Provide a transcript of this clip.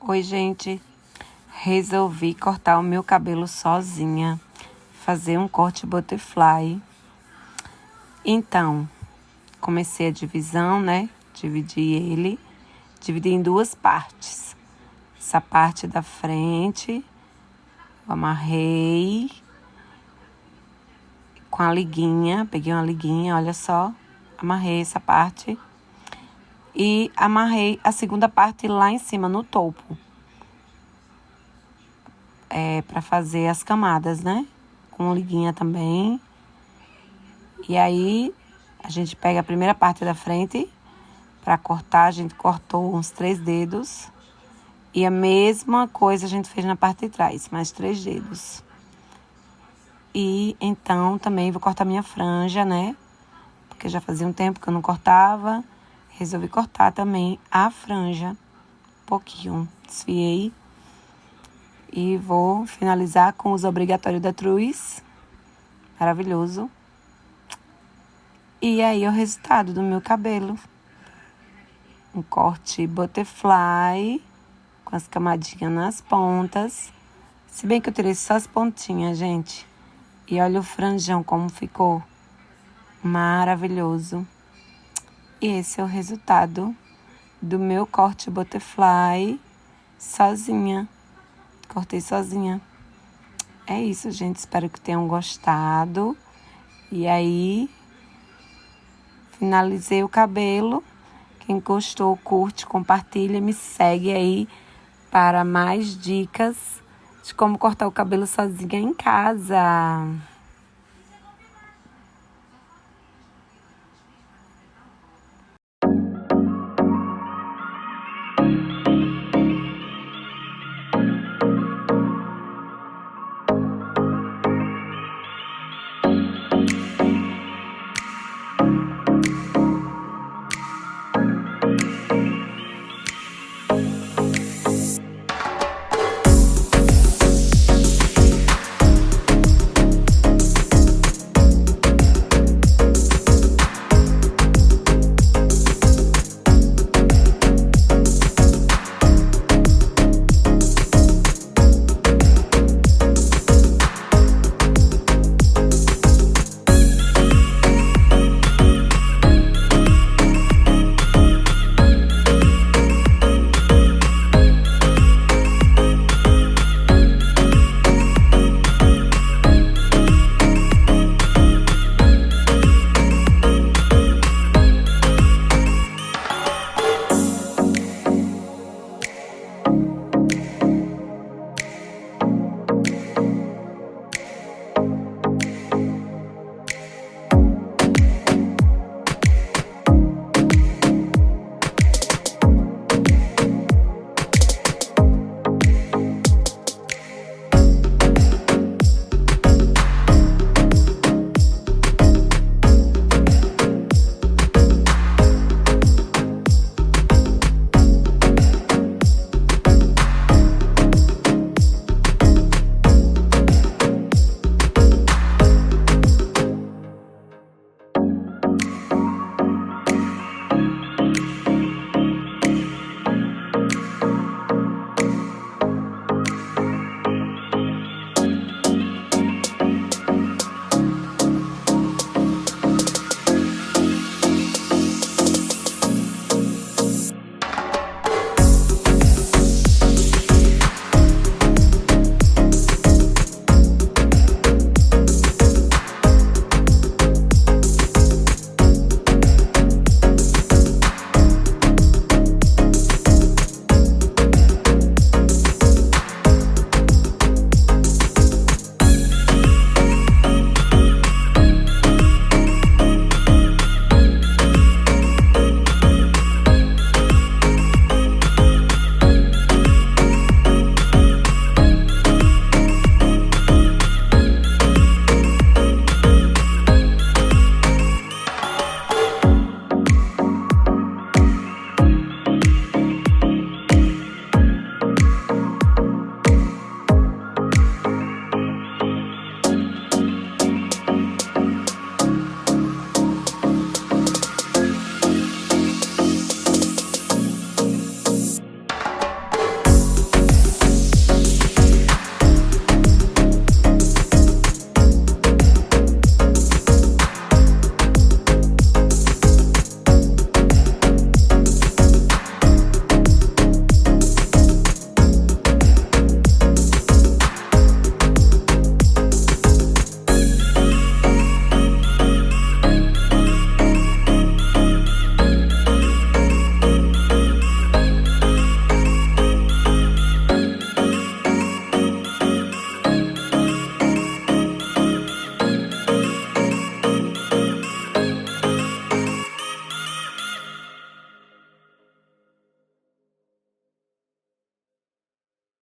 Oi, gente. Resolvi cortar o meu cabelo sozinha. Fazer um corte butterfly. Então, comecei a divisão, né? Dividi em duas partes. Essa parte da frente, eu amarrei com a liguinha. Peguei uma liguinha, olha só. Amarrei essa parte. E amarrei a segunda parte lá em cima, no topo. Pra fazer as camadas, né? Com liguinha também. E aí, a gente pega a primeira parte da frente. Pra cortar, a gente cortou uns 3 dedos. E a mesma coisa a gente fez na parte de trás, mais 3 dedos. E então, também vou cortar minha franja, né? Porque já fazia um tempo que eu não cortava. Resolvi cortar também a franja. Um pouquinho. Desfiei. E vou finalizar com os obrigatórios da Truz. Maravilhoso. E aí, o resultado do meu cabelo. Um corte butterfly, com as camadinhas nas pontas. Se bem que eu tirei só as pontinhas, gente. E olha o franjão como ficou. Maravilhoso. E esse é o resultado do meu corte butterfly sozinha. Cortei sozinha. É isso, gente. Espero que tenham gostado. E aí, finalizei o cabelo. Quem gostou, curte, compartilha, me segue aí para mais dicas de como cortar o cabelo sozinha em casa.